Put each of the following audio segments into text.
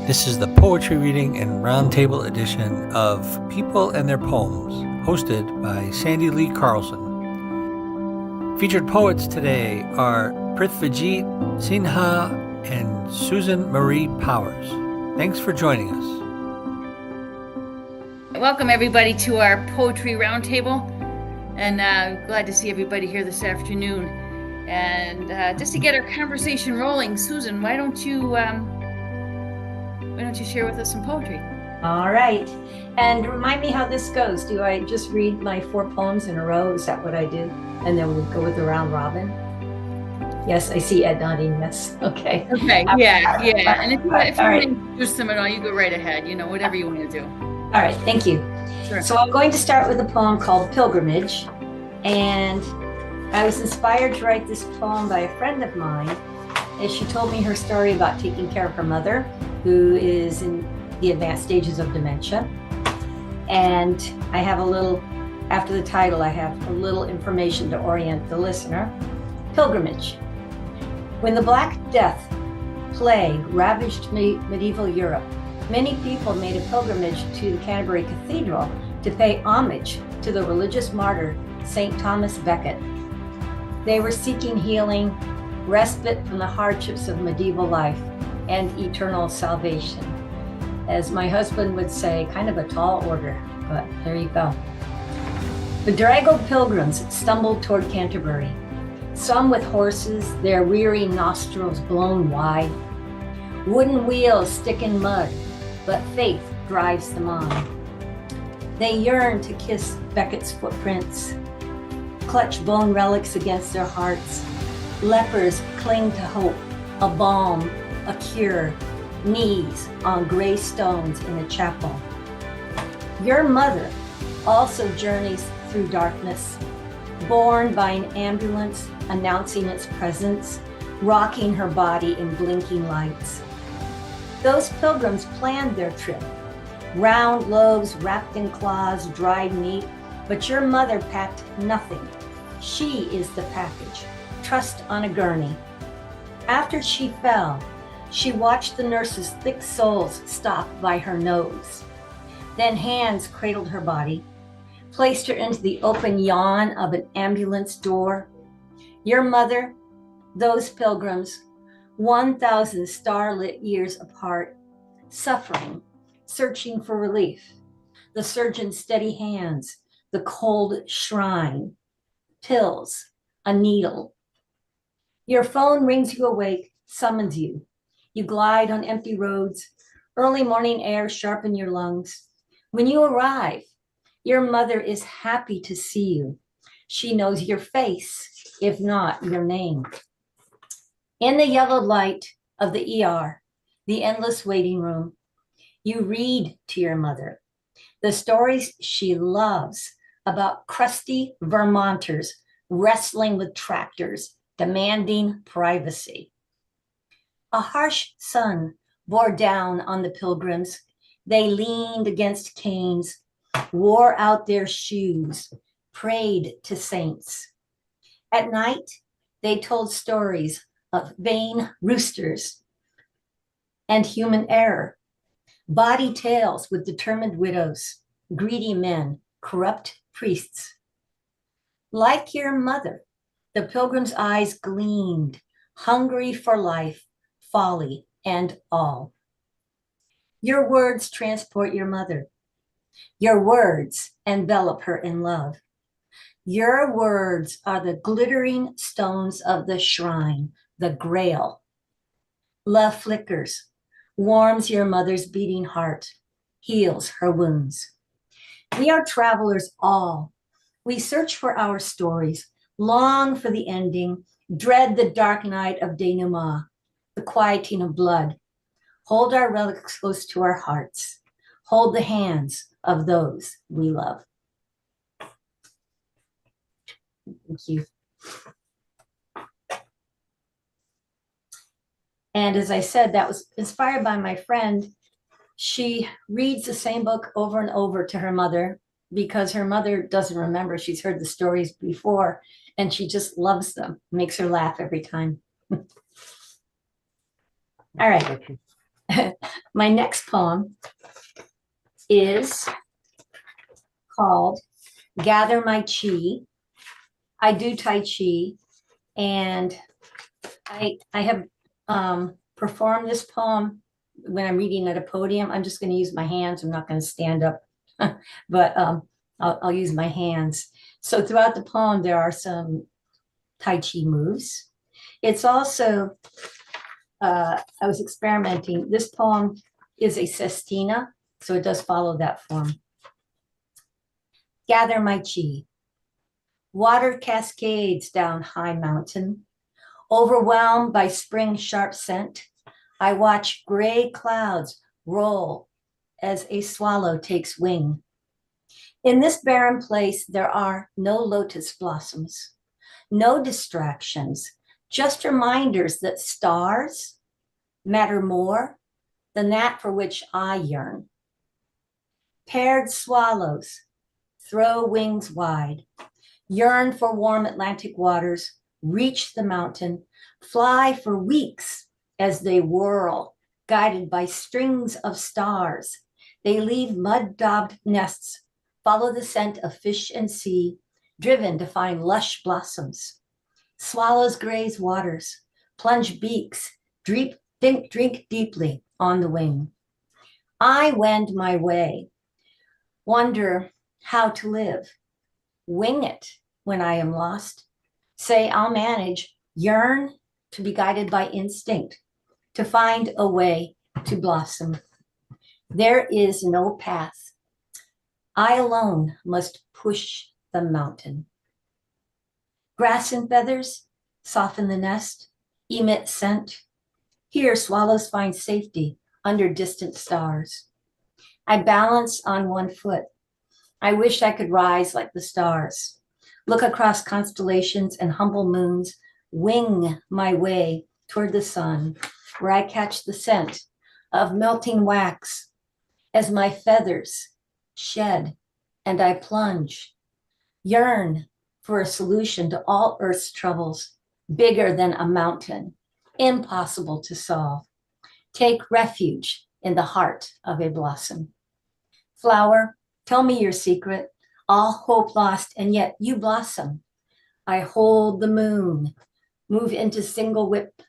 This is the poetry reading and roundtable edition of People and Their Poems, hosted by Sandy Lee Carlson. Featured poets today are Prithvijit Sinha and Susan Marie Powers. Thanks for joining us. Welcome everybody to our poetry roundtable, and glad to see everybody here this afternoon. And just to get our conversation rolling, Susan, why don't you share with us some poetry? All right. And remind me how this goes. Do I just read my 4 poems in a row? Is that what I do? And then we'll go with the round robin? Yes, I see Ed nodding. Yes. Okay. Okay. Yeah. And if you want to introduce them at all, you go right ahead. You know, whatever you want to do. All right. Thank you. Sure. So I'm going to start with a poem called Pilgrimage. And I was inspired to write this poem by a friend of mine as she told me her story about taking care of her mother, who is in the advanced stages of dementia. And I have a little, after the title, I have a little information to orient the listener. Pilgrimage. When the Black Death plague ravaged medieval Europe, many people made a pilgrimage to the Canterbury Cathedral to pay homage to the religious martyr, St. Thomas Becket. They were seeking healing, respite from the hardships of medieval life, and eternal salvation. As my husband would say, kind of a tall order, but there you go. Bedraggled pilgrims stumbled toward Canterbury, some with horses, their weary nostrils blown wide. Wooden wheels stick in mud, but faith drives them on. They yearn to kiss Becket's footprints, clutch bone relics against their hearts. Lepers cling to hope, a balm, a cure, knees on gray stones in a chapel. Your mother also journeys through darkness, borne by an ambulance announcing its presence, rocking her body in blinking lights. Those pilgrims planned their trip, round loaves wrapped in claws, dried meat, but your mother packed nothing. She is the package, trussed on a gurney. After she fell, she watched the nurses' thick soles stop by her nose. Then hands cradled her body, placed her into the open yawn of an ambulance door. Your mother, those pilgrims, 1,000 starlit years apart, suffering, searching for relief. The surgeon's steady hands, the cold shrine, pills, a needle. Your phone rings you awake, summons you. You glide on empty roads, early morning air sharpen your lungs. When you arrive, your mother is happy to see you. She knows your face, if not your name. In the yellow light of the ER, the endless waiting room, you read to your mother the stories she loves about crusty Vermonters wrestling with tractors, demanding privacy. A harsh sun bore down on the pilgrims. They leaned against canes, wore out their shoes, prayed to saints. At night, they told stories of vain roosters and human error, body tales with determined widows, greedy men, corrupt priests. Like your mother, the pilgrim's eyes gleamed, hungry for life, folly, and all. Your words transport your mother. Your words envelop her in love. Your words are the glittering stones of the shrine, the grail. Love flickers, warms your mother's beating heart, heals her wounds. We are travelers all. We search for our stories, long for the ending, dread the dark night of denouement, the quieting of blood. Hold our relics close to our hearts. Hold the hands of those we love. Thank you. And as I said, that was inspired by my friend. She reads the same book over and over to her mother because her mother doesn't remember. She's heard the stories before and she just loves them. Makes her laugh every time. All right. My next poem is called Gather My Chi. I do Tai Chi, and I have performed this poem when I'm reading at a podium. I'm just going to use my hands. I'm not going to stand up, but I'll use my hands. So throughout the poem, there are some Tai Chi moves. It's also, I was experimenting. This poem is a sestina, so it does follow that form. Gather my chi. Water cascades down high mountain. Overwhelmed by spring sharp scent, I watch gray clouds roll as a swallow takes wing. In this barren place, there are no lotus blossoms, no distractions, just reminders that stars matter more than that for which I yearn. Paired swallows throw wings wide, yearn for warm Atlantic waters, reach the mountain, fly for weeks as they whirl, guided by strings of stars. They leave mud-daubed nests, follow the scent of fish and sea, driven to find lush blossoms. Swallows graze waters, plunge beaks, drink deeply on the wing. I wend my way, wonder how to live, wing it when I am lost, say I'll manage, yearn to be guided by instinct, to find a way to blossom. There is no path. I alone must push the mountain. Grass and feathers soften the nest, emit scent. Here, swallows find safety under distant stars. I balance on one foot. I wish I could rise like the stars, look across constellations and humble moons, wing my way toward the sun, where I catch the scent of melting wax as my feathers shed and I plunge, yearn for a solution to all Earth's troubles, bigger than a mountain, impossible to solve. Take refuge in the heart of a blossom. Flower, tell me your secret, all hope lost, and yet you blossom. I hold the moon, move into single whip.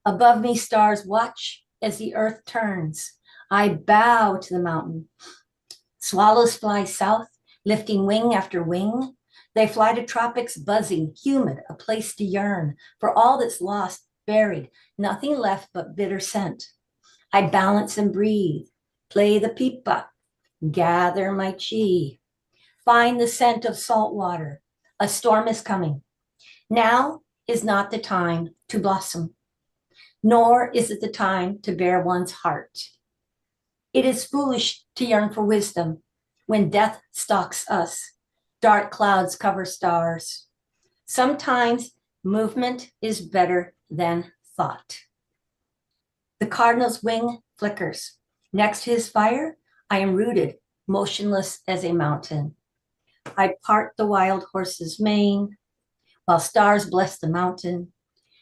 Above me, stars watch as the earth turns. I bow to the mountain. Swallows fly south, lifting wing after wing. They fly to tropics, buzzing, humid, a place to yearn for all that's lost, buried, nothing left but bitter scent. I balance and breathe, play the pipa, gather my chi, find the scent of salt water. A storm is coming. Now is not the time to blossom, nor is it the time to bare one's heart. It is foolish to yearn for wisdom when death stalks us. Dark clouds cover stars. Sometimes movement is better than thought. The cardinal's wing flickers. Next to his fire, I am rooted, motionless as a mountain. I part the wild horse's mane, while stars bless the mountain.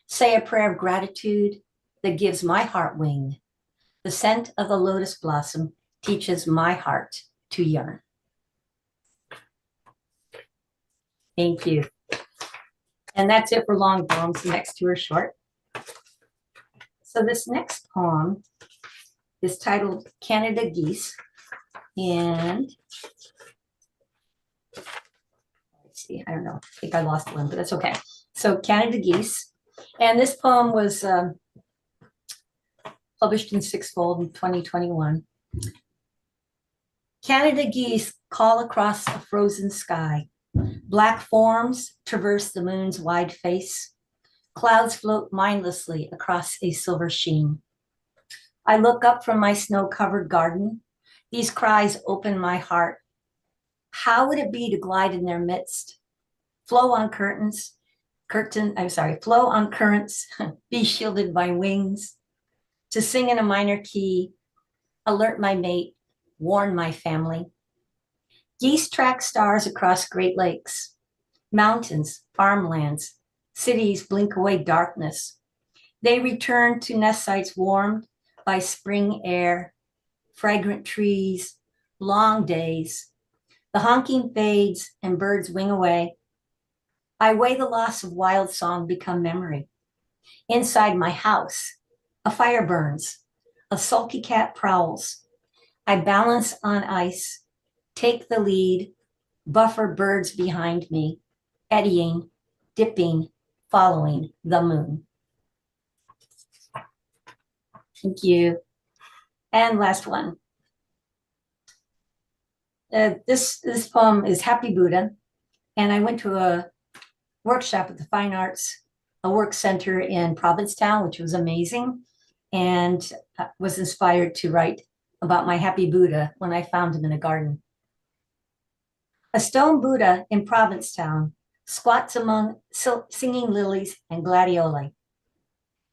Say a prayer of gratitude that gives my heart wing. The scent of the lotus blossom teaches my heart to yearn. Thank you. And that's it for long poems. The next two are short. So this next poem is titled Canada Geese. And let's see, I don't know. I think I lost one, but that's okay. So Canada Geese. And this poem was published in Sixfold in 2021. Canada geese call across a frozen sky. Black forms traverse the moon's wide face. Clouds float mindlessly across a silver sheen. I look up from my snow-covered garden. These cries open my heart. How would it be to glide in their midst? Flow on currents, be shielded by wings. To sing in a minor key, alert my mate, warn my family. Geese track stars across Great Lakes, mountains, farmlands, cities blink away darkness. They return to nest sites warmed by spring air, fragrant trees, long days. The honking fades and birds wing away. I weigh the loss of wild song become memory. Inside my house, a fire burns, a sulky cat prowls. I balance on ice, take the lead, buffer birds behind me, eddying, dipping, following the moon. Thank you. And last one. This poem is Happy Buddha. And I went to a workshop at the Fine Arts, a work center in Provincetown, which was amazing, and was inspired to write about my happy Buddha when I found him in a garden. A stone Buddha in Provincetown squats among singing lilies and gladioli.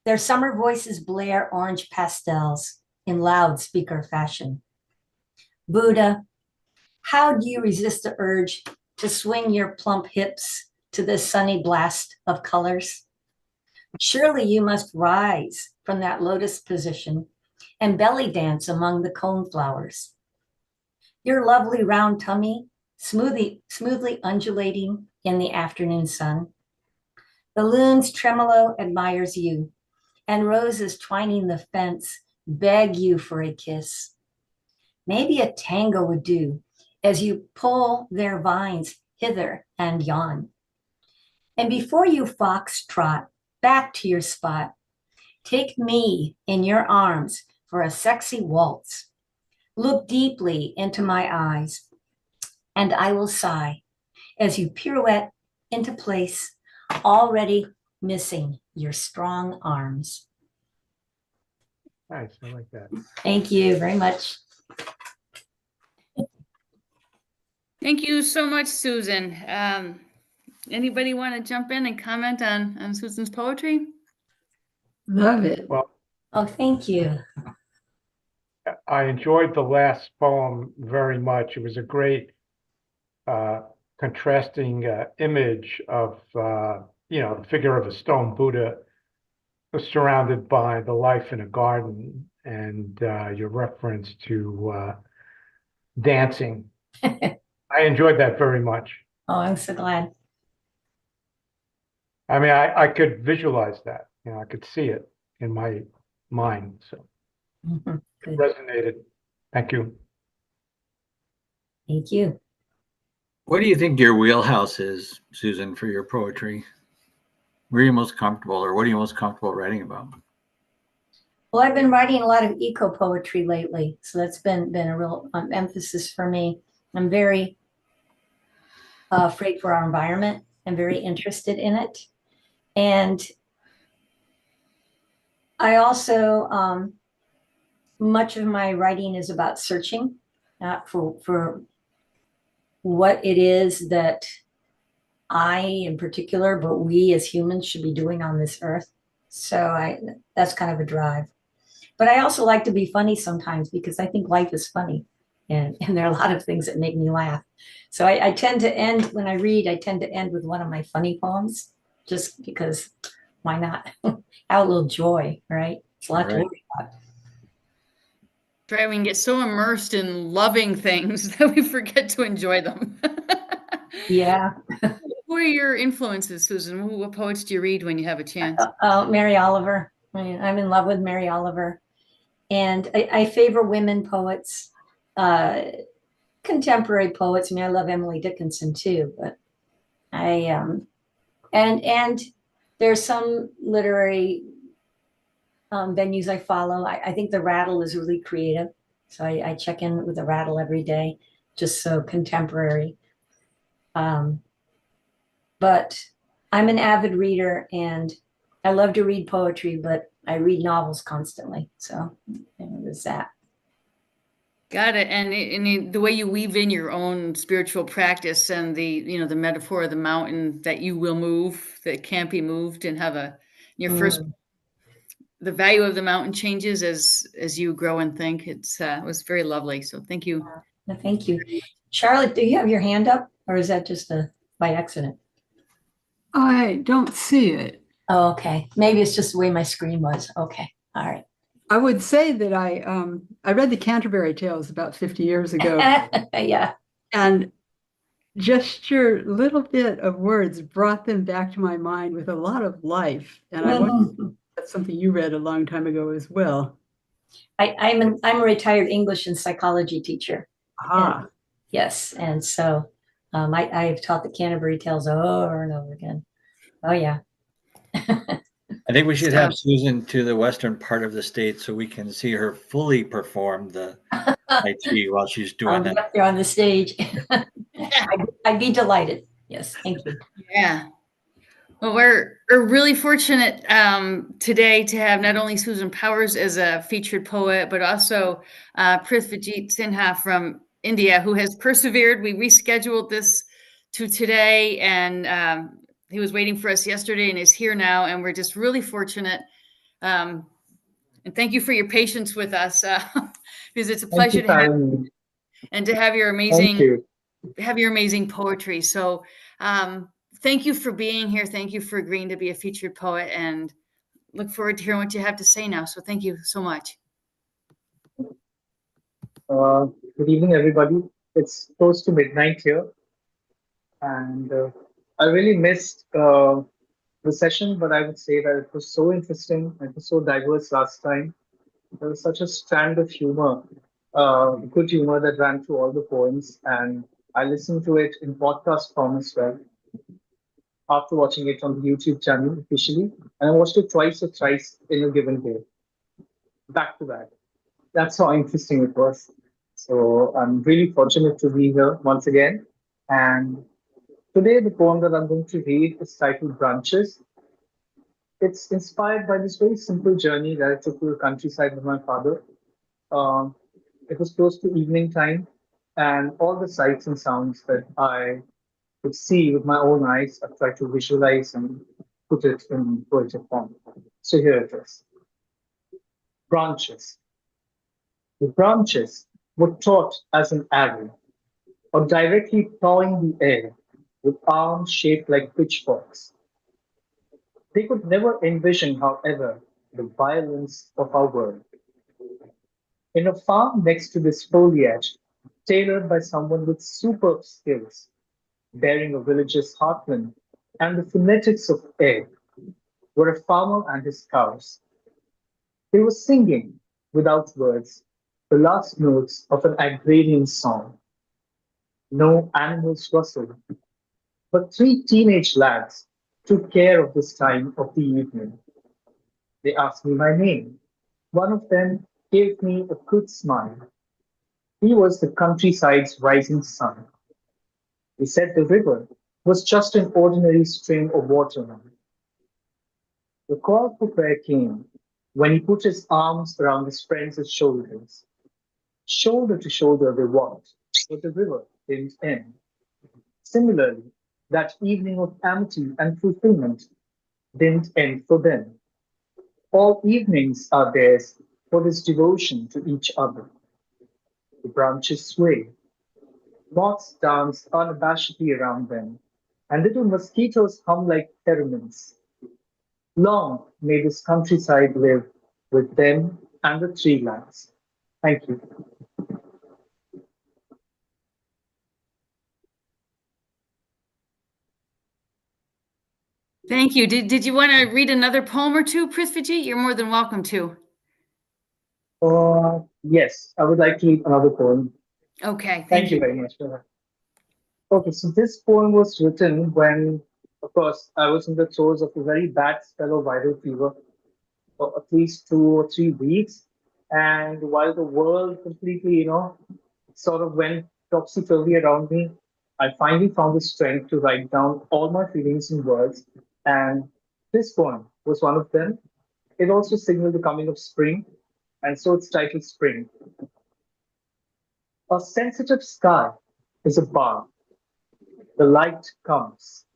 Their summer voices blare orange pastels in loudspeaker fashion. Buddha, how do you resist the urge to swing your plump hips to this sunny blast of colors? Surely you must rise from that lotus position and belly dance among the cone flowers. Your lovely round tummy smoothly undulating in the afternoon sun. The loon's tremolo admires you, and roses twining the fence beg you for a kiss. Maybe a tango would do as you pull their vines hither and yon. And before you foxtrot back to your spot, take me in your arms for a sexy waltz. Look deeply into my eyes, and I will sigh as you pirouette into place, already missing your strong arms. Nice, I like that. Thank you very much. Thank you so much, Susan. Anybody want to jump in and comment on Susan's poetry? Love it. Well, Oh, thank you. I enjoyed the last poem very much. It was a great contrasting image of, the figure of a stone Buddha surrounded by the life in a garden, and your reference to dancing. I enjoyed that very much. Oh, I'm so glad. I mean, I could visualize that. I could see it in my mind. So Mhm. it Good. resonated. Thank you. Thank you. What do you think your wheelhouse is, Susan, for your poetry? Where are you most comfortable, or what are you most comfortable writing about? Well, I've been writing a lot of eco poetry lately, so that's been a real emphasis for me. I'm very afraid for our environment. I'm very interested in it, and I also much of my writing is about searching for what it is that I, in particular, but we as humans should be doing on this earth. So that's kind of a drive. But I also like to be funny sometimes because I think life is funny. And there are a lot of things that make me laugh. So I tend to end, when I read, I tend to end with one of my funny poems, just because why not? Have a little joy, right? It's a lot to Right. worry about. Right, we can get so immersed in loving things that we forget to enjoy them. Yeah. Who are your influences, Susan? What poets do you read when you have a chance? Mary Oliver. I mean, I'm in love with Mary Oliver. And I favor women poets, contemporary poets. I mean, I love Emily Dickinson too, but and there's some literary venues I follow. I think the Rattle is really creative. So I check in with the Rattle every day, just so contemporary. But I'm an avid reader and I love to read poetry, but I read novels constantly. So there's that. Got it. And the way you weave in your own spiritual practice and the metaphor of the mountain that you will move, that can't be moved, and have your first, the value of the mountain changes as you grow and think. It was very lovely. So thank you. Well, thank you. Charlotte, do you have your hand up or is that just by accident? I don't see it. Oh, okay. Maybe it's just the way my screen was. Okay. All right. I would say that I read the Canterbury Tales about 50 years ago, Yeah. and just your little bit of words brought them back to my mind with a lot of life. And I wonder if Mhm. that's something you read a long time ago as well. I'm a retired English and psychology teacher. Ah, Yes, and so I've taught the Canterbury Tales over and over again. Oh yeah. I think we should So have Susan to the western part of the state so we can see her fully perform the Tai Chi while she's doing I'll be that. up there on the stage. I'd be delighted. Yes, thank you. yeah. Well, we're really fortunate today to have not only Susan Powers as a featured poet, but also Prithvijit Sinha from India, who has persevered. We rescheduled this to today, and he was waiting for us yesterday and is here now. And we're just really fortunate. And thank you for your patience with us, because it's a Thank pleasure you to for have having me. and to have your Thank you. amazing poetry. So thank you for being here. Thank you for agreeing to be a featured poet, and look forward to hearing what you have to say now. So thank you so much. Good evening, everybody. It's close to midnight here, and I really missed the session, but I would say that it was so interesting. It was so diverse last time. There was such a strand of humor, good humor that ran through all the poems, and I listened to it in podcast form as well after watching it on the YouTube channel officially, and I watched it twice or thrice in a given day, back to back. That's how interesting it was. So I'm really fortunate to be here once again. And today, the poem that I'm going to read is titled Branches. It's inspired by this very simple journey that I took to the countryside with my father. Um, it was close to evening time, and all the sights and sounds that I could see with my own eyes, I tried to visualize and put it in poetic form. So here it is. Branches. The branches were taut as an arrow, or directly pawing the air with arms shaped like pitchforks. They could never envision, however, the violence of our world. In a farm next to this foliage, tailored by someone with superb skills, bearing a village's heartland and the phonetics of air, were a farmer and his cows. They were singing, without words, the last notes of an agrarian song. No animals rustled, but three teenage lads took care of this time of the evening. They asked me my name. One of them gave me a good smile. He was the countryside's rising sun. He said the river was just an ordinary stream of water now. The call for prayer came when he put his arms around his friends' shoulders. Shoulder to shoulder they walked, but the river didn't end. Similarly, that evening of amity and fulfillment didn't end for them. All evenings are theirs for this devotion to each other. The branches sway, moths dance unabashedly around them, and little mosquitoes hum like theremins. Long may this countryside live with them and the tree lads. Thank you. Thank you. Did you want to read another poem or two, Prithvijit? You're more than welcome to. Yes, I would like to read another poem. Okay, Thank you very much for that. Okay, so this poem was written when, of course, I was in the throes of a very bad spell of viral fever for at least 2 or 3 weeks. And while the world completely, sort of went topsy-turvy around me, I finally found the strength to write down all my feelings in words. And this poem was one of them. It also signaled the coming of spring, and so it's titled Spring. A sensitive sky is a bar. The light comes.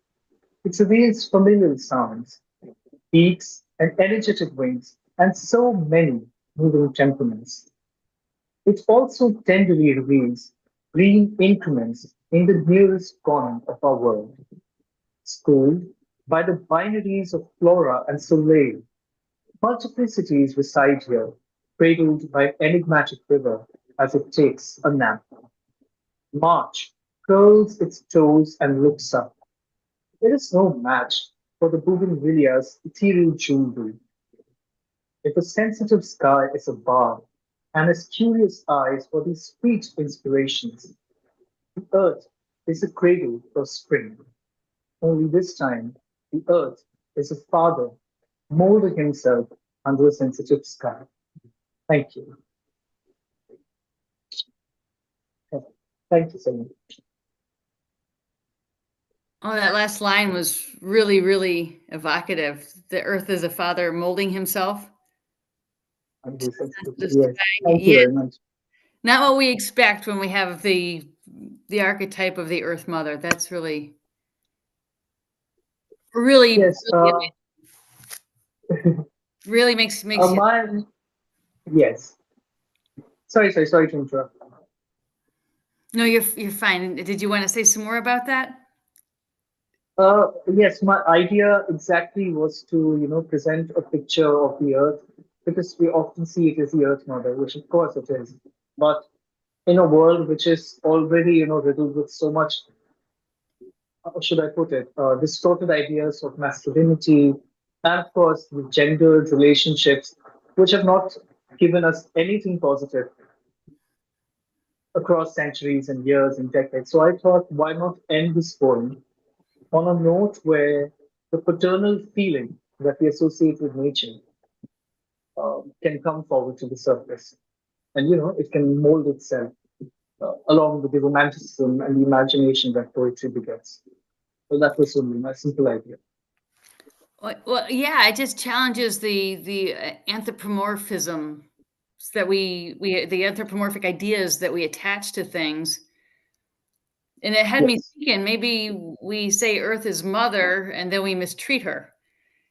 It reveals familiar sounds, beaks and energetic wings, and so many moving temperaments. It also tenderly reveals green increments in the nearest corner of our world, schooled by the binaries of flora and soleil. Multiplicities reside here, cradled by an enigmatic river as it takes a nap. March curls its toes and looks up. There is no match for the bougainvillea's ethereal jewelry. If a sensitive sky is a bard and has curious eyes for these sweet inspirations, the earth is a cradle for spring. Only this time, the earth is a father molding himself under a sensitive sky. Thank you. Thank you so much. Oh, that last line was really, really evocative. The earth is a father molding himself. Under a sensitive The Yes. sky, Thank you yeah, very much. not what we expect when we have the archetype of the Earth Mother. That's really, really, Yes, really makes you. mine, yes. Sorry to interrupt. No, you're fine. Did you want to say some more about that? Yes, my idea exactly was to, present a picture of the Earth because we often see it as the Earth Mother, which of course it is. But in a world which is already, riddled with so much, how should I put it, distorted ideas of masculinity, and of course the gendered relationships, which have not given us anything positive across centuries and years and decades. So I thought, why not end this poem on a note where the paternal feeling that we associate with nature can come forward to the surface. And, it can mold itself along with the romanticism and the imagination that poetry begets. So that was only my simple idea. Well, yeah, it just challenges the anthropomorphism that we the anthropomorphic ideas that we attach to things. And it had me Yes, thinking, maybe we say Earth is mother and then we mistreat her.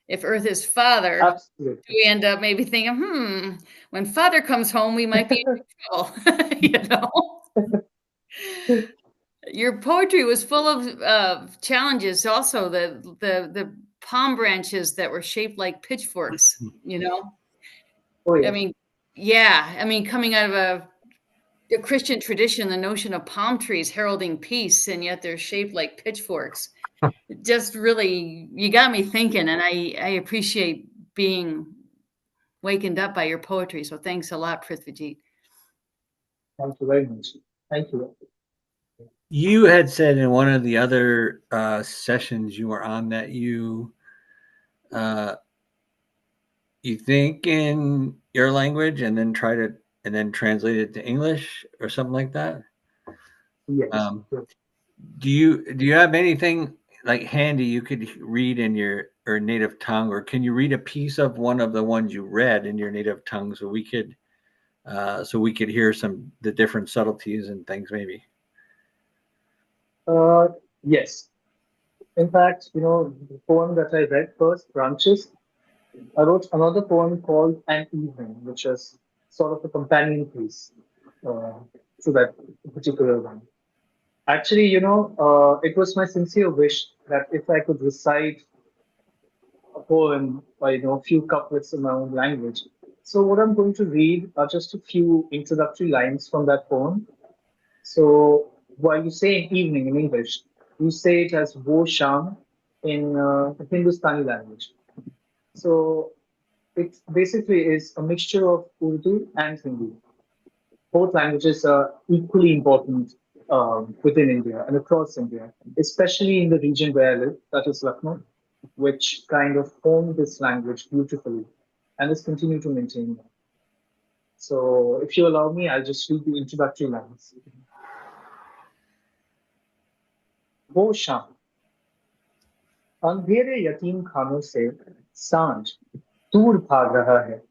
If Earth is father, absolutely. we end up maybe thinking, when father comes home, we might be in trouble. You know? Your poetry was full of challenges. Also, the palm branches that were shaped like pitchforks. You know, Oh, I yes. mean, yeah, I mean, coming out of a Christian tradition, the notion of palm trees heralding peace, and yet they're shaped like pitchforks. It just really, you got me thinking, and I appreciate being wakened up by your poetry. So thanks a lot, Prithvijit. Thank you very much. Thank you. You had said in one of the other sessions you were on that uh, you think in your language and then translate it to English or something like that. Yes. Um, Yes. do you have anything like handy you could read in your or native tongue, or can you read a piece of one of the ones you read in your native tongue so we could hear the different subtleties and things maybe? Yes. In fact, the poem that I read first, Branches, I wrote another poem called An Evening, which is sort of a companion piece uh, to that particular one. Actually, it was my sincere wish that if I could recite a poem or, a few couplets in my own language. So what I'm going to read are just a few introductory lines from that poem. So while you say an evening in English, you say it as wo sham in the Hindustani language. So it basically is a mixture of Urdu and Hindi. Both languages are equally important within India and across India, especially in the region where I live, that is Lucknow, which kind of honed this language beautifully and has continued to maintain that. So if you allow me, I'll just read the introductory lines. वो शाम अंधेरे यतीम खानों से सांझ दूर भाग रहा है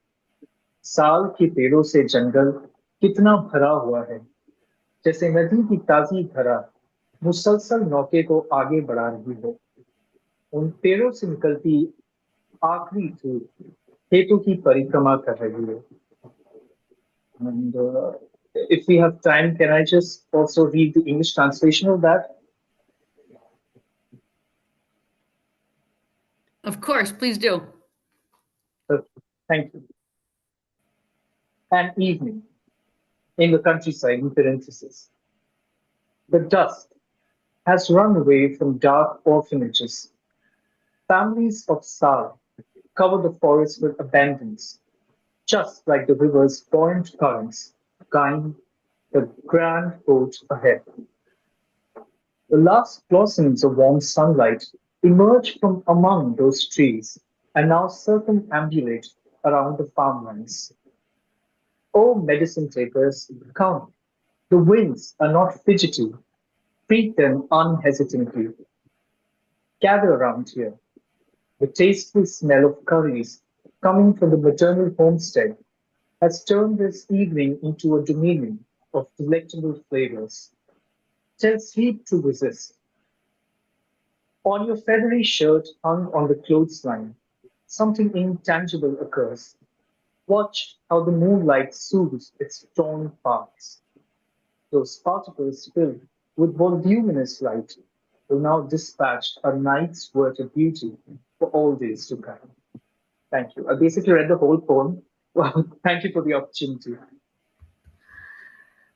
साल के पेड़ों से जंगल कितना भरा हुआ है जैसे नदी की ताजी धारा मुसलसल नौके को आगे बढ़ा रही हो उन पेड़ों से निकलती आखिरी धूप खेतों की परिक्रमा कर रही है and if we have time can I just also read the English translation of that? Of course, please do. Thank you. and evening in the countryside in parentheses. The dust has run away from dark orphanages. Families of Sal cover the forest with abundance, just like the river's buoyant currents guide the grand boat ahead. The last blossoms of warm sunlight emerge from among those trees and now circumambulate around the farmlands. O medicine takers, come. The winds are not fidgety. Treat them unhesitatingly. Gather around here. The tasteful smell of curries coming from the maternal homestead has turned this evening into a dominion of delectable flavors. Tell sleep to resist. On your feathery shirt hung on the clothesline, something intangible occurs. Watch how the moonlight soothes its torn parts. Those particles filled with voluminous light will now dispatch a night's worth of beauty for all days to come. Thank you. I basically read the whole poem. Well, thank you for the opportunity.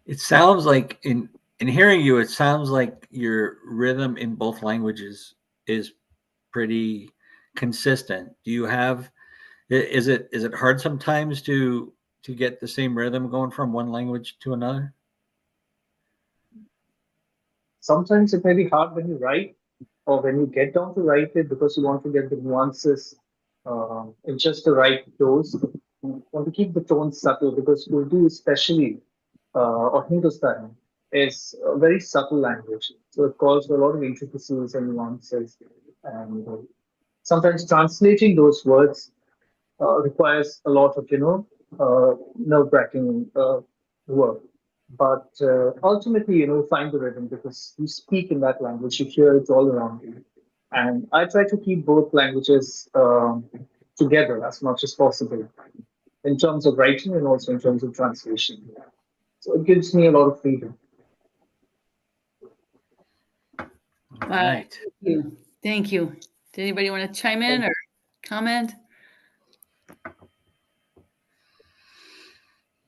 It sounds like in hearing you, it sounds like your rhythm in both languages is pretty consistent. Do you have is it hard sometimes to get the same rhythm going from one language to another? Sometimes it may be hard when you write or when you get down to write it because you want to get the nuances in just the right dose. You want to keep the tone subtle because Urdu, especially or Hindustani, is a very subtle language. So it calls for a lot of intricacies and nuances. And sometimes translating those words requires a lot of, nerve-wracking work. But ultimately, find the rhythm because you speak in that language, you hear it all around you. And I try to keep both languages together as much as possible in terms of writing and also in terms of translation. So it gives me a lot of freedom. All right. Thank you. Thank you. Did anybody want to chime in or comment?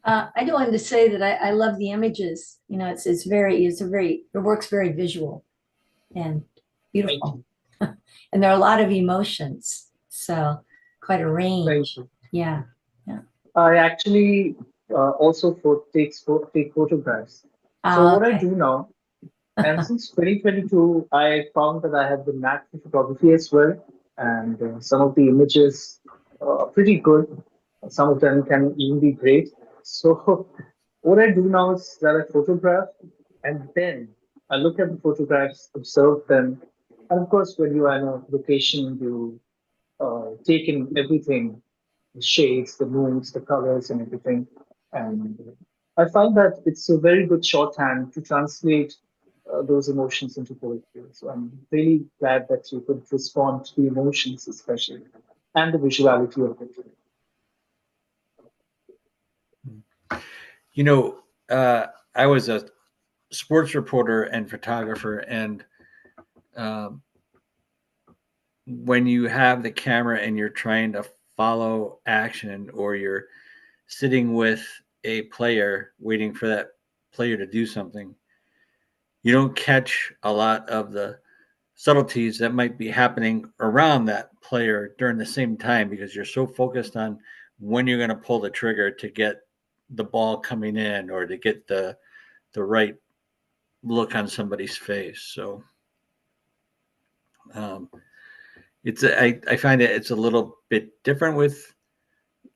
I do want to say that I love the images. It works very visual and beautiful. And there are a lot of emotions. So quite a Thank range. you. Yeah. I actually also take photographs. So what I Okay. do now, and since 2022, I found that I have the knack for photography as well, and some of the images are pretty good. Some of them can even be great. So what I do now is that I photograph, and then I look at the photographs, observe them, and of course, when you are in a location, you take in everything, the shades, the moods, the colors, and everything. And I find that it's a very good shorthand to translate those emotions into poetry. So I'm really glad that you could respond to the emotions, especially, and the visuality of it. You know, I was a sports reporter and photographer, and um, when you have the camera and you're trying to follow action, or you're sitting with a player waiting for that player to do something, you don't catch a lot of the subtleties that might be happening around that player during the same time because you're so focused on when you're going to pull the trigger to get the ball coming in or to get the right look on somebody's face. So um, I find it it's a little bit different with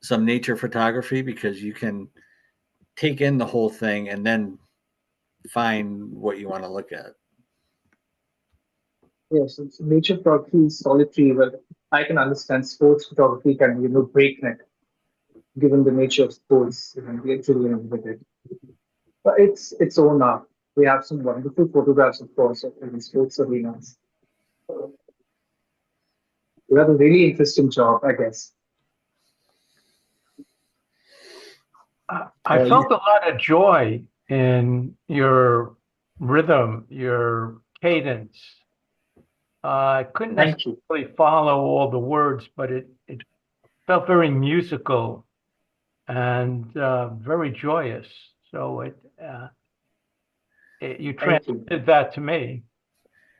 some nature photography because you can take in the whole thing and then find what you want to look at. Yes, it's nature photography is solitary, but I can understand sports photography can be, breakneck, given the nature of sports, we actually with it. But it's its own art. We have some wonderful photographs, of course, of the sports arenas. You have a really interesting job, I guess. I felt a lot of joy in your rhythm, your cadence. I couldn't Thank you. necessarily follow all the words, but it felt very musical. and very joyous. So you Thank you. transmitted that to me.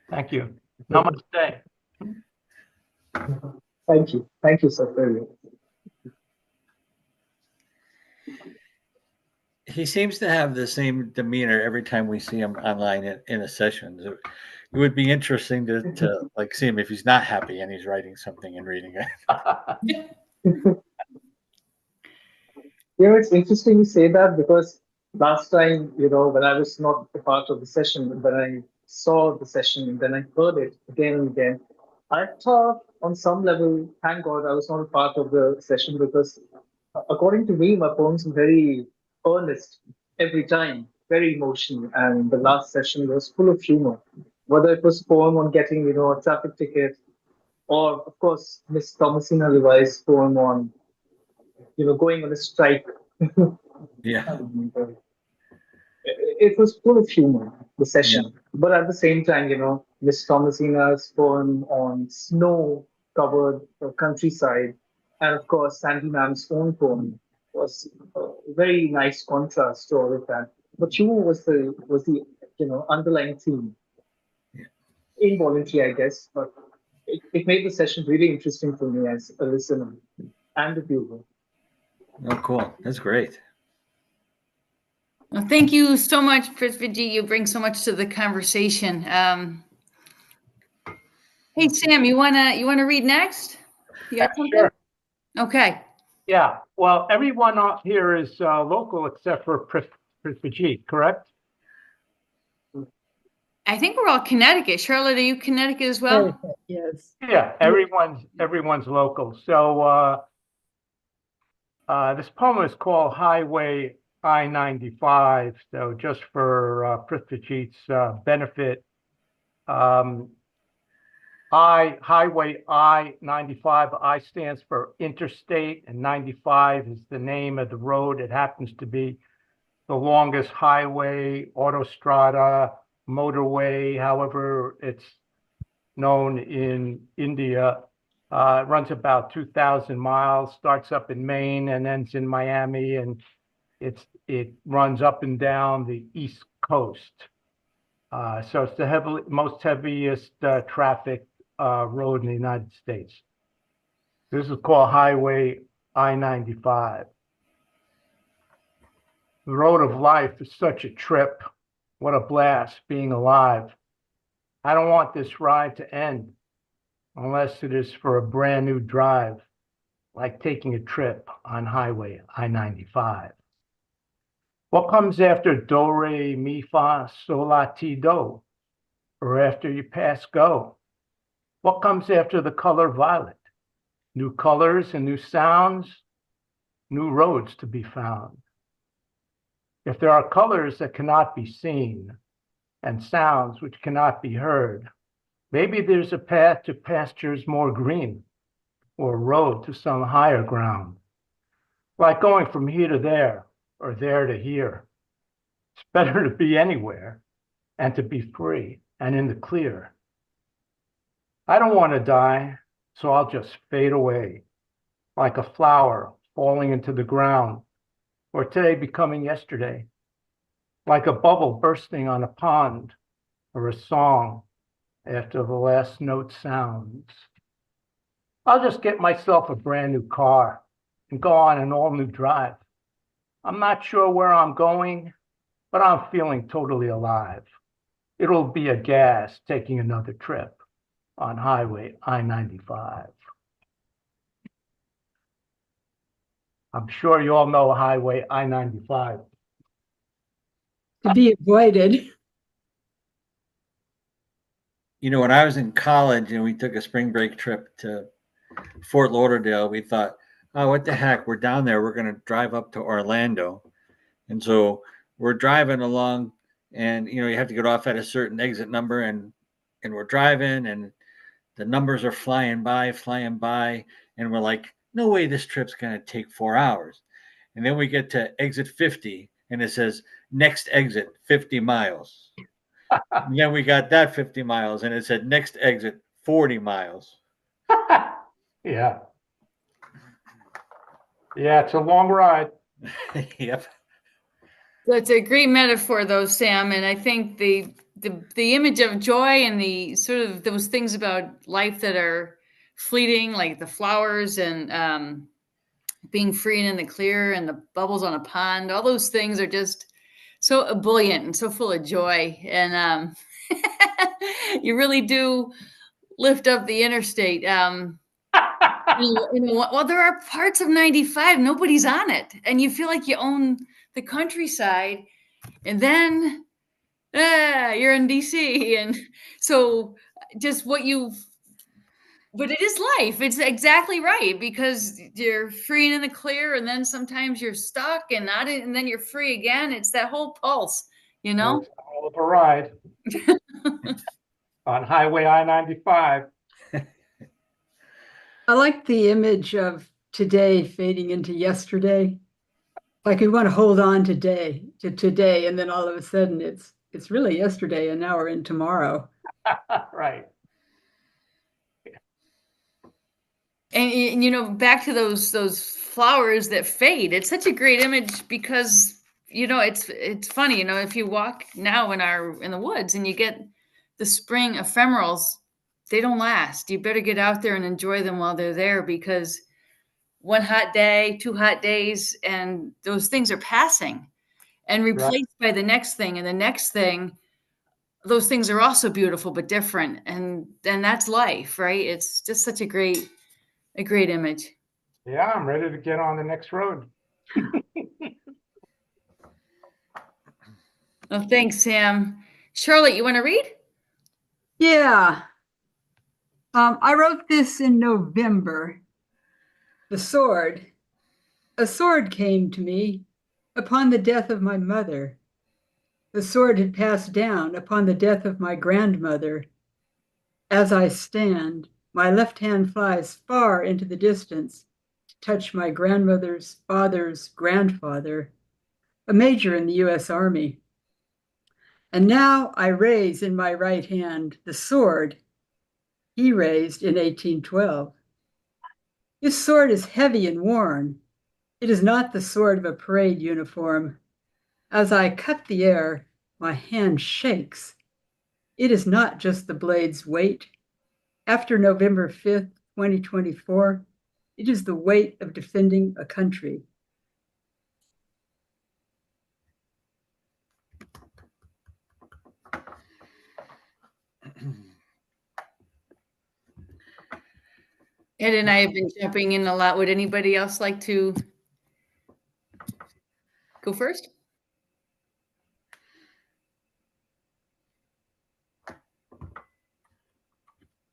Thank you. Namaste. Thank you. Thank you, sir. Very much. He seems to have the same demeanor every time we see him online in a session. So it would be interesting to like see him if he's not happy and he's writing something and reading it. It's interesting you say that because last time, when I was not a part of the session, when I saw the session and then I heard it again and again, I thought on some level, thank God I was not a part of the session because according to me, my poems are very earnest every time, very emotional. And the last session was full of humor, whether it was poem on getting, a traffic ticket or, of course, Miss Thomasina Levi's poem on going on a strike. Yeah. It was full of humor, the session. But at the same time, Miss Thomasina's poem on snow-covered countryside, and of course, Sandy Ma'am's own poem was a very nice contrast to all of that. But humor was the underlying theme. Involuntary, I guess, but it made the session really interesting for me as a listener and a viewer. Oh, cool. That's great. Well, thank you so much, Prithviji. You bring so much to the conversation. Hey, Sam, you wanna read next? You got something? Sure. Okay. Yeah. Well, everyone out here is local except for Prithviji, correct? I think we're all Connecticut. Charlotte, are you Connecticut as well? Yes. Yeah, everyone's local. So this poem is called Highway I-95. So just for Prithvijit's benefit, Highway I-95, I stands for interstate, and 95 is the name of the road. It happens to be the longest highway, autostrada, motorway, however it's known in India. It runs about 2,000 miles, starts up in Maine and ends in Miami, and it runs up and down the East Coast. So it's the most heaviest traffic road in the United States. This is called Highway I-95. The road of life is such a trip. What a blast being alive. I don't want this ride to end unless it is for a brand new drive, like taking a trip on Highway I-95. What comes after do, re, mi, fa, sol, la, ti, do? Or after you pass go? What comes after the color violet? New colors and new sounds, new roads to be found. If there are colors that cannot be seen and sounds which cannot be heard, maybe there's a path to pastures more green or a road to some higher ground. Like going from here to there or there to here. It's better to be anywhere and to be free and in the clear. I don't want to die, so I'll just fade away like a flower falling into the ground, or today becoming yesterday, like a bubble bursting on a pond, or a song after the last note sounds. I'll just get myself a brand new car and go on an all-new drive. I'm not sure where I'm going, but I'm feeling totally alive. It'll be a gas taking another trip on Highway I-95. I'm sure you all know Highway I-95. To be avoided. When I was in college and we took a spring break trip to Fort Lauderdale, we thought, oh, what the heck? We're down there. We're going to drive up to Orlando. And so we're driving along and, you have to get off at a certain exit number and we're driving and the numbers are flying by. And we're like, no way this trip's going to take 4 hours. And then we get to exit 50 and it says next exit 50 miles. And then we got that 50 miles and it said next exit 40 miles. Yeah. Yeah, it's a long ride. Yep. That's a great metaphor, though, Sam. And I think the image of joy and the sort of those things about life that are fleeting, like the flowers and being free and in the clear and the bubbles on a pond, all those things are just so ebullient and so full of joy. And you really do lift up the interstate. Well, there are parts of 95, nobody's on it. And you feel like you own the countryside. And then you're in DC. And so just what you've, but it is life. It's exactly right, because you're free and in the clear, and then sometimes you're stuck and not, and then you're free again. It's that whole pulse, you know? It's a hell of a ride on Highway I-95. I like the image of today fading into yesterday. Like we want to hold on to today, and then all of a sudden it's really yesterday, and now we're in tomorrow. Right. And you know, back to those flowers that fade. It's such a great image because, you know, it's funny, you know, if you walk now in the woods and you get the spring ephemerals, they don't last. You better get out there and enjoy them while they're there, because one hot day, 2 hot days, and those things are passing and replaced by the next thing and the next thing. Those things are also beautiful but different, and that's life, right? It's just such a great image. Yeah, I'm ready to get on the next road. Well, thanks, Sam. Charlotte, you want to read? Yeah. I wrote this in November. The sword. A sword came to me upon the death of my mother. The sword had passed down upon the death of my grandmother. As I stand, my left hand flies far into the distance to touch my grandmother's father's grandfather, a major in the U.S. Army. And now I raise in my right hand the sword he raised in 1812. This sword is heavy and worn. It is not the sword of a parade uniform. As I cut the air, my hand shakes. It is not just the blade's weight. After November 5th, 2024, it is the weight of defending a country. Ed and I have been jumping in a lot. Would anybody else like to go first?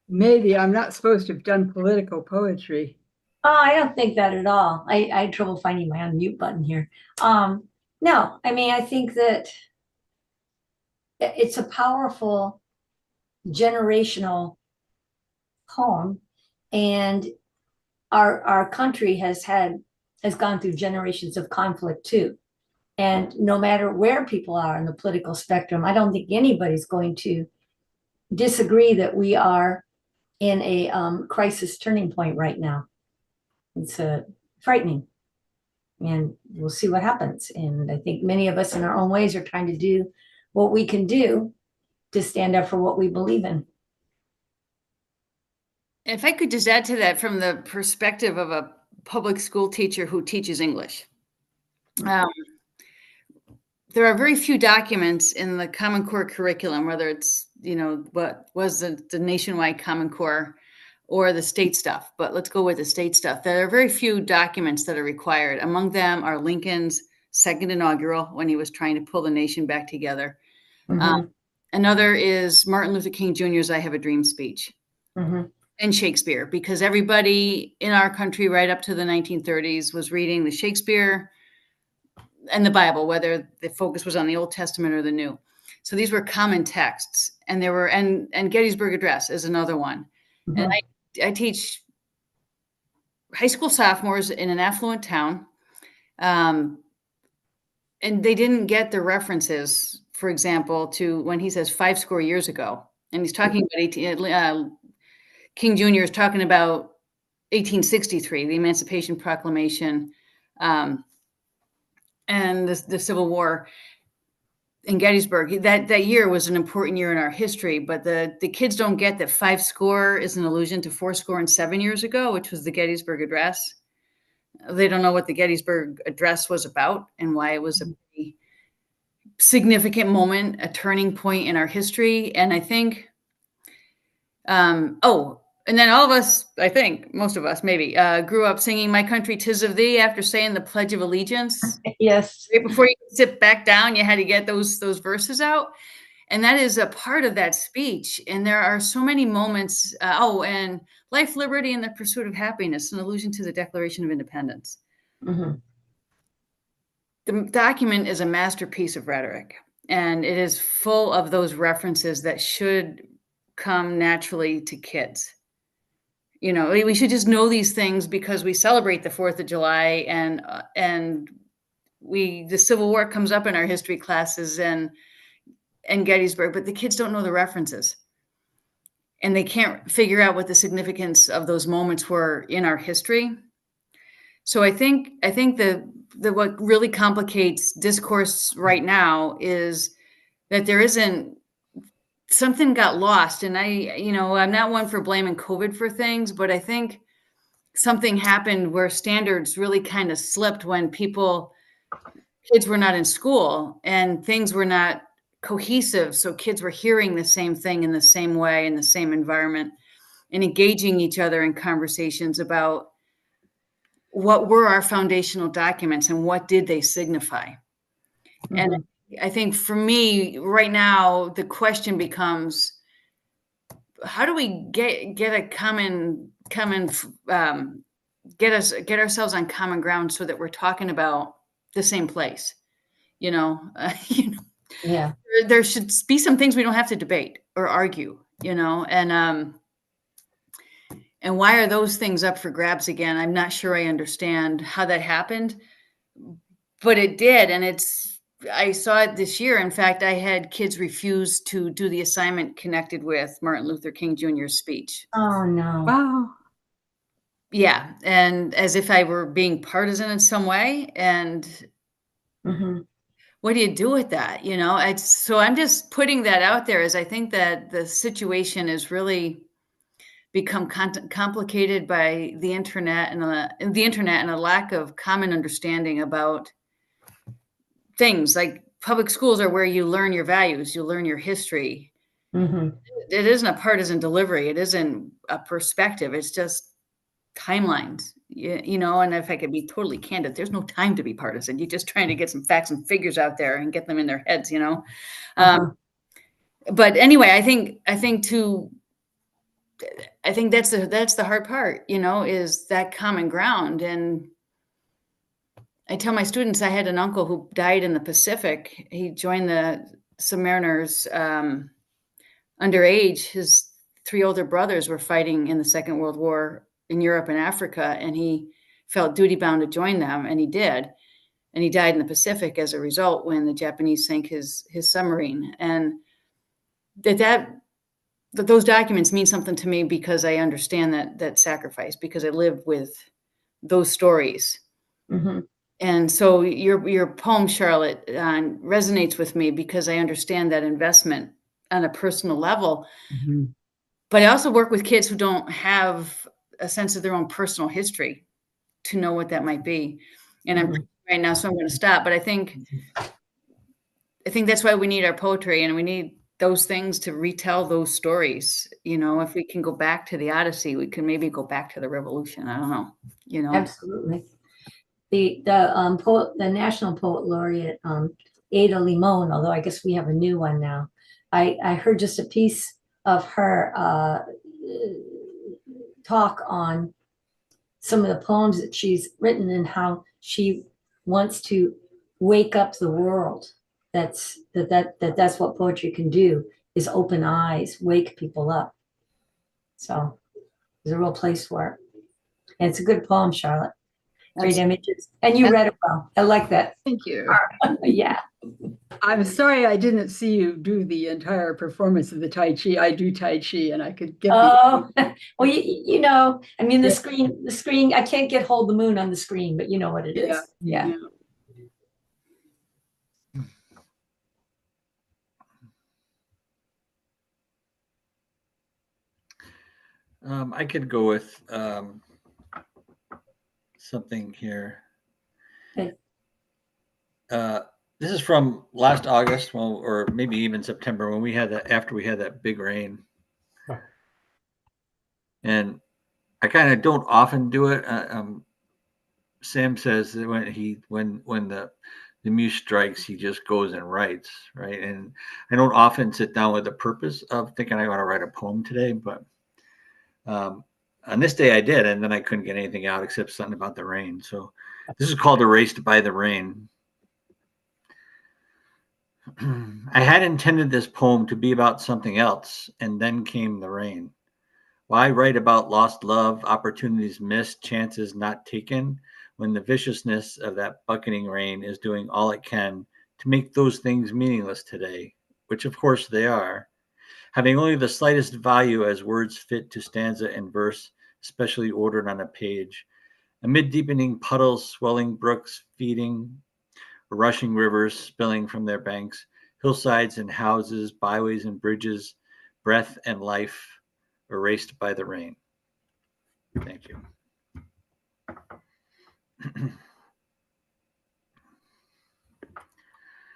Maybe I'm not supposed to have done political poetry. Oh, I don't think that at all. I had trouble finding my unmute button here. No, I mean, I think that it's a powerful generational poem, and our country has gone through generations of conflict too. And no matter where people are in the political spectrum, I don't think anybody's going to disagree that we are in a crisis turning point right now. It's frightening, and we'll see what happens. And I think many of us in our own ways are trying to do what we can do to stand up for what we believe in. If I could just add to that from the perspective of a public school teacher who teaches English. There are very few documents in the Common Core curriculum, whether it's, you know, what was the nationwide Common Core or the state stuff, but let's go with the state stuff. There are very few documents that are required. Among them are Lincoln's second inaugural, when he was trying to pull the nation back together. Mm-hmm. Another is Martin Luther King Jr.'s I Have a Dream speech. Mm-hmm. And Shakespeare, because everybody in our country right up to the 1930s was reading the Shakespeare and the Bible, whether the focus was on the Old Testament or the New. So these were common texts, and there were, and Gettysburg Address is another one. Mm-hmm. And I teach high school sophomores in an affluent town, and they didn't get the references, for example, to when he says 50 years ago, and he's talking about King Jr. is talking about 1863, the Emancipation Proclamation, and the Civil War in Gettysburg. That year was an important year in our history, but the kids don't get that 5 score is an allusion to 407 years ago, which was the Gettysburg Address. They don't know what the Gettysburg Address was about and why it was a pretty significant moment, a turning point in our history. And I think, and then all of us, I think most of us maybe, grew up singing "My Country 'Tis of Thee" after saying the Pledge of Allegiance. Yes. Right before you could sit back down, you had to get those verses out. And that is a part of that speech. And there are so many moments. And life, liberty, and the pursuit of happiness, an allusion to the Declaration of Independence. Mm-hmm. The document is a masterpiece of rhetoric, and it is full of those references that should come naturally to kids. You know, we should just know these things because we celebrate the 4th of July, and the Civil War comes up in our history classes and Gettysburg, but the kids don't know the references, and they can't figure out what the significance of those moments were in our history. So I think the what really complicates discourse right now is that there isn't, something got lost. And I'm not one for blaming COVID for things, but I think something happened where standards really kind of slipped when kids were not in school and things were not cohesive. So kids were hearing the same thing in the same way, in the same environment, and engaging each other in conversations about what were our foundational documents and what did they signify. Mm-hmm. And I think for me right now, the question becomes, how do we get ourselves on common ground so that we're talking about the same place? Yeah. There should be some things we don't have to debate or argue, and why are those things up for grabs again? I'm not sure I understand how that happened, but it did. And I saw it this year. In fact, I had kids refuse to do the assignment connected with Martin Luther King Jr.'s speech. Oh, no. Wow. Yeah. And as if I were being partisan in some way. And Mm-hmm. what do you do with that? So I'm just putting that out there, as I think that the situation is really become complicated by the internet and a lack of common understanding about things. Like public schools are where you learn your values, you learn your history. Mm-hmm. It isn't a partisan delivery. It isn't a perspective. It's just timelines, and if I could be totally candid, there's no time to be partisan. You're just trying to get some facts and figures out there and get them in their heads, But anyway, I think that's the hard part, is that common ground. And I tell my students, I had an uncle who died in the Pacific. He joined the Submariners underage. His 3 older brothers were fighting in the Second World War in Europe and Africa, and he felt duty bound to join them, and he did. And he died in the Pacific as a result when the Japanese sank his submarine. And those documents mean something to me because I understand that sacrifice, because I live with those stories. Mm-hmm. And so your poem, Charlotte, resonates with me because I understand that investment on a personal level. Mm-hmm. But I also work with kids who don't have a sense of their own personal history to know what that might be. And I'm right now, so I'm going to stop. But I think that's why we need our poetry, and we need those things to retell those stories. If we can go back to the Odyssey, we can maybe go back to the Revolution. I don't know. Absolutely. The National Poet Laureate, Ada Limon, although I guess we have a new one now. I heard just a piece of her talk on some of the poems that she's written and how she wants to wake up the world. That's what poetry can do, is open eyes, wake people up. So there's a real place for it. And it's a good poem, Charlotte. Great images. And you read it well. I like that. Thank you. Yeah. I'm sorry I didn't see you do the entire performance of the Tai Chi. I do Tai Chi, and I could get well, I mean, the screen, I can't get Hold the Moon on the screen, but you know what it is. Yeah. I could go with something here. Okay. This is from last August, well, or maybe even September, when we had that after we had that big rain, Huh. and I kind of don't often do it. Sam says that when the muse strikes, he just goes and writes, right? And I don't often sit down with the purpose of thinking I want to write a poem today, but on this day I did, and then I couldn't get anything out except something about the rain. So this is called "Erased by the Rain." I had intended this poem to be about something else, and then came the rain. Why write about lost love, opportunities missed, chances not taken, when the viciousness of that bucketing rain is doing all it can to make those things meaningless today, which of course they are, having only the slightest value as words fit to stanza and verse, specially ordered on a page, amid deepening puddles, swelling brooks, feeding, rushing rivers spilling from their banks, hillsides and houses, byways and bridges, breath and life erased by the rain. Thank you.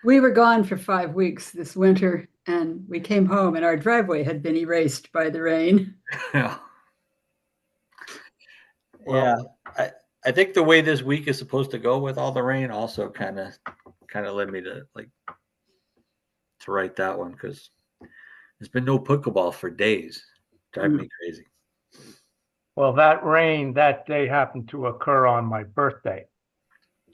We were gone for 5 weeks this winter, and we came home, and our driveway had been erased by the rain. Yeah. Well- I think the way this week is supposed to go with all the rain also kind of led me to write that one, because there's been no pickleball for days. Driving me crazy. Well, that rain that day happened to occur on my birthday.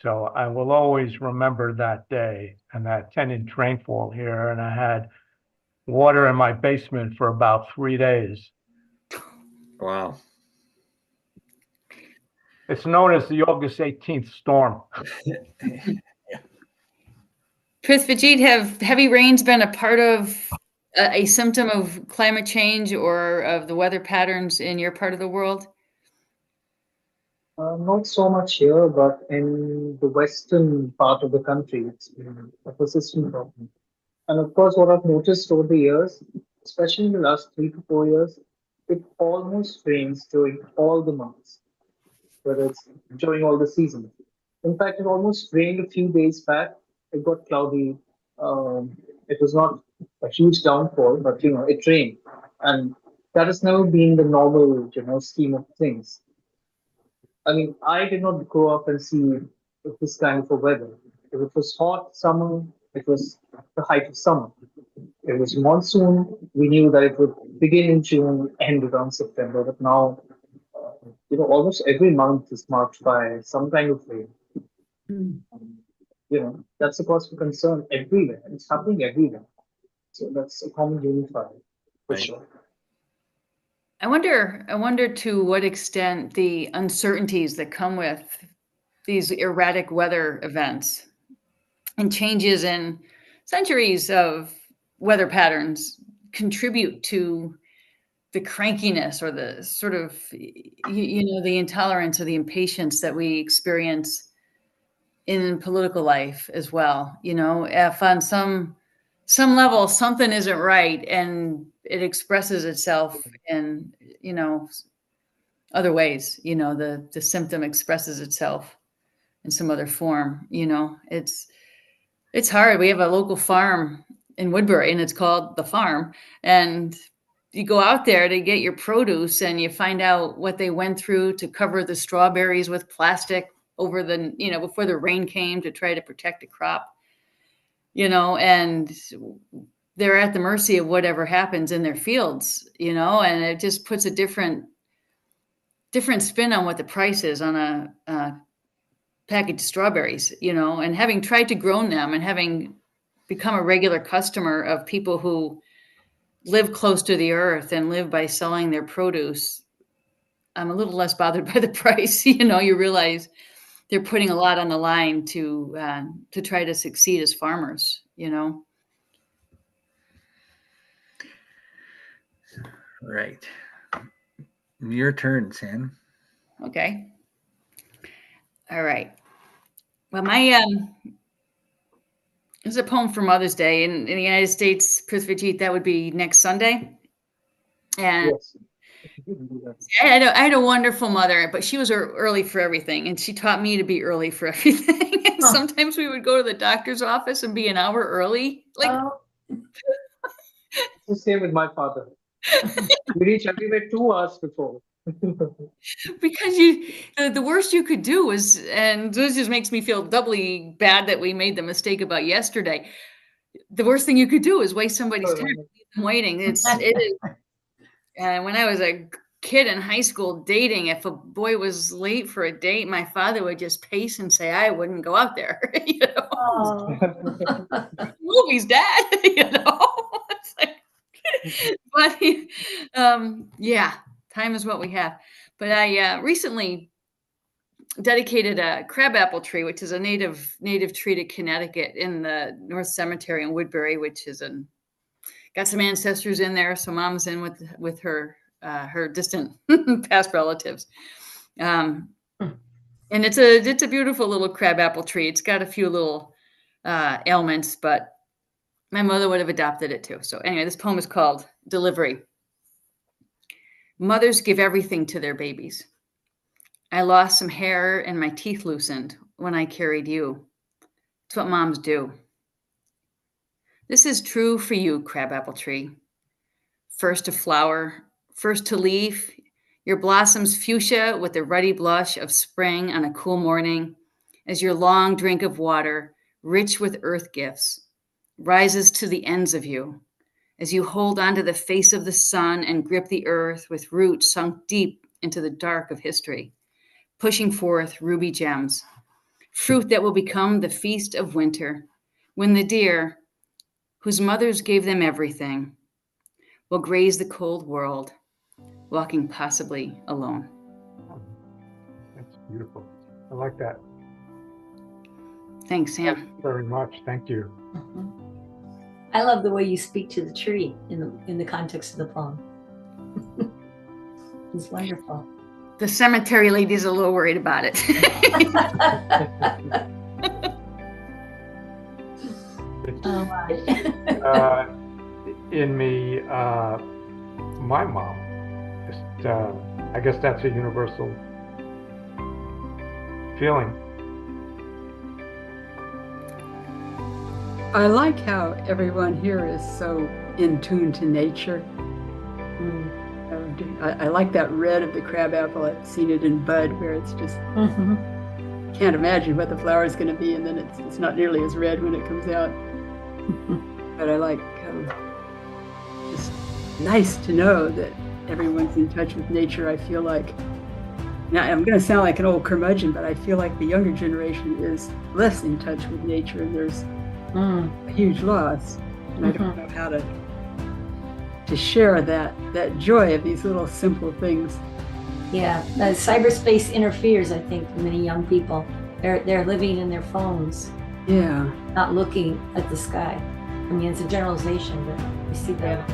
So I will always remember that day and that 10-inch rainfall here. And I had water in my basement for about 3 days. Wow. It's known as the August 18th storm. Prithvijit, have heavy rains been a part of a symptom of climate change or of the weather patterns in your part of the world? Not so much here, but in the western part of the country, it's been a persistent problem. And of course, what I've noticed over the years, especially in the last 3 to 4 years, it almost rains during all the months, whether it's during all the seasons. In fact, it almost rained a few days back. It got cloudy. It was not a huge downfall, but it rained, and that has never been the normal, scheme of things. I mean, I did not grow up and see this kind of a weather. If it was hot summer, it was the height of summer. If it was monsoon, we knew that it would begin in June, end around September. But now, almost every month is marked by some kind of rain. That's a cause for concern everywhere. It's happening everywhere. So that's a common unifier for Right. sure. I wonder to what extent the uncertainties that come with these erratic weather events and changes in centuries of weather patterns contribute to the crankiness or the sort of the intolerance or the impatience that we experience in political life as well. If on some level something isn't right and it expresses itself in other ways, the symptom expresses itself in some other form. It's hard. We have a local farm in Woodbury, and it's called The Farm, and you go out there to get your produce and you find out what they went through to cover the strawberries with plastic over before the rain came, to try to protect the crop, and they're at the mercy of whatever happens in their fields, and it just puts a different spin on what the price is on a packaged strawberries, and having tried to grow them and having become a regular customer of people who live close to the earth and live by selling their produce, I'm a little less bothered by the price. You realize they're putting a lot on the line to try to succeed as farmers. Right. Your turn, Sam. Okay. All right. Well, my this is a poem for Mother's Day in the United States. Prithvijit, that would be next Sunday. And Yes. I had a wonderful mother, but she was early for everything, and she taught me to be early for everything. And Huh. sometimes we would go to the doctor's office and be an hour early, like Oh, It's the same with my father. We reach everywhere 2 hours before. because the worst you could do was, and this just makes me feel doubly bad that we made the mistake about yesterday. The worst thing you could do is waste somebody's time, leave them waiting. It is. And when I was a kid in high school dating, if a boy was late for a date, my father would just pace and say, "I wouldn't go out there." You know, oh. movies, Dad. You know, it's like, but yeah, time is what we have. But I recently dedicated a crabapple tree, which is a native tree to Connecticut in the North Cemetery in Woodbury, which is got some ancestors in there. So mom's in with her distant past relatives. And it's a beautiful little crabapple tree. It's got a few little ailments, but my mother would have adopted it too. So anyway, this poem is called Delivery. Mothers give everything to their babies. I lost some hair and my teeth loosened when I carried you. It's what moms do. This is true for you, crabapple tree. First to flower, first to leaf, your blossoms fuchsia with the ruddy blush of spring on a cool morning, as your long drink of water, rich with earth gifts, rises to the ends of you, as you hold onto the face of the sun and grip the earth with roots sunk deep into the dark of history, pushing forth ruby gems, fruit that will become the feast of winter, when the deer, whose mothers gave them everything, will graze the cold world, walking possibly alone. That's beautiful. I like that. Thanks, Sam. Thank you very much. Thank you. Mhm. I love the way you speak to the tree in the context of the poem. It's wonderful. The cemetery lady's a little worried about it. Oh, my. In me, my mom, just, I guess that's a universal feeling. I like how everyone here is so in tune to nature. I like that red of the crabapple. I've seen it in bud where it's just can't imagine what the flower is going to be, and then it's not nearly as red when it comes out. But I like just nice to know that everyone's in touch with nature. I feel like, now I'm going to sound like an old curmudgeon, but I feel like the younger generation is less in touch with nature, and there's a huge loss. And I don't know how to share that joy of these little simple things. Yeah, cyberspace interferes, I think, for many young people. They're living in their phones, Yeah. not looking at the sky. I mean, it's a generalization, but we see that.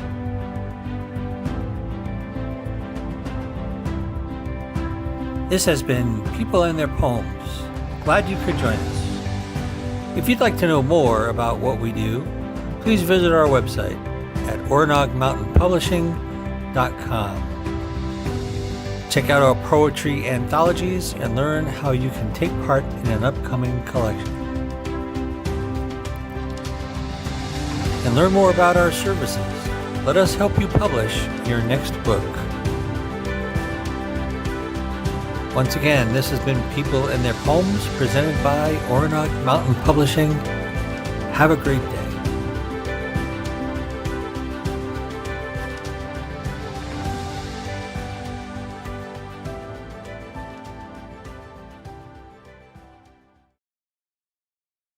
This has been People and Their Poems. Glad you could join us. If you'd like to know more about what we do, please visit our website at OreNogMountainPublishing.com. Check out our poetry anthologies and learn how you can take part in an upcoming collection. And learn more about our services. Let us help you publish your next book. Once again, this has been People and Their Poems, presented by Oronog Mountain Publishing. Have a great day.